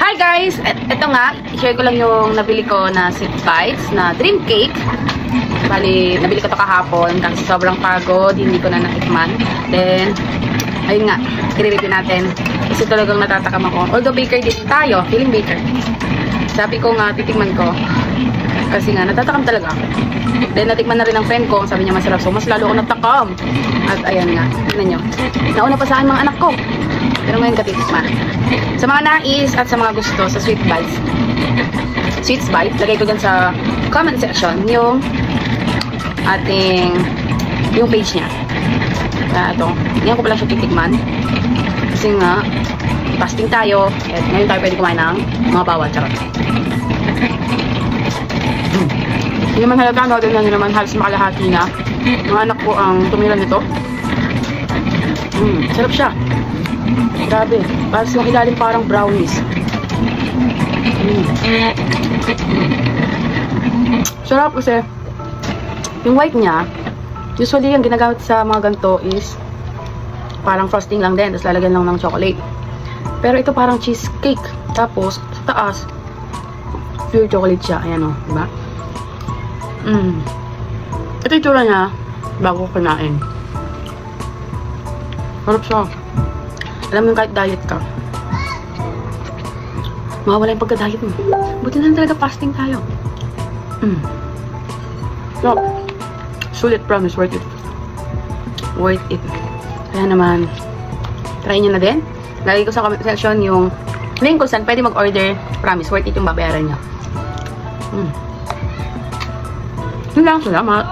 Hi guys! Ito nga, i-share ko lang yung nabili ko na Sweet Bites na Dream Cake. Bali, nabili ko to kahapon kasi sobrang pagod, hindi ko na natikman. Then, ayun nga, i-review natin. Kasi talagang natatakam ako. Although baker din tayo, feeling baker. Sabi ko nga, titikman ko. Kasi nga, natatakam talaga ako. Then, natikman na rin ng friend ko. Sabi niya masarap. So, mas lalo ako natakam. At ayan nga, tignan nyo. Nauna pa sa akin mga anak ko. Pero ngayon katitikman. Sa mga nais at sa mga gusto sa Sweet Bites, lagay ko dyan sa comment section yung ating yung page niya. Ito, ngayon ko pala siya titikman. Kasi nga, fasting tayo. At ngayon tayo pwede kumain ng mga bawal. Charot. Hindi naman halata, no? Hindi naman halos makalahati na. Mga anak ko ang tumira nito. Sarap siya. Grabe. Parang yung ilalim parang brownies. Sarap kasi yung white niya, usually yung ginagamit sa mga ganito is parang frosting lang din, tapos lalagyan lang ng chocolate. Pero ito parang cheesecake. Tapos, sa taas, pure chocolate siya. Ayan o, diba? Ito yung tura niya bago ko kinain. Sarap siya. Alam mo kahit diet ka, mawawala yung pagka-diet mo. Buti na talaga fasting tayo. So, sulit, promise, worth it. Worth it. Kaya naman, try nyo na din. Lagay ko sa comment section yung link kung saan pwede mag-order. Promise, worth it yung babayaran nyo. Yun lang, salamat.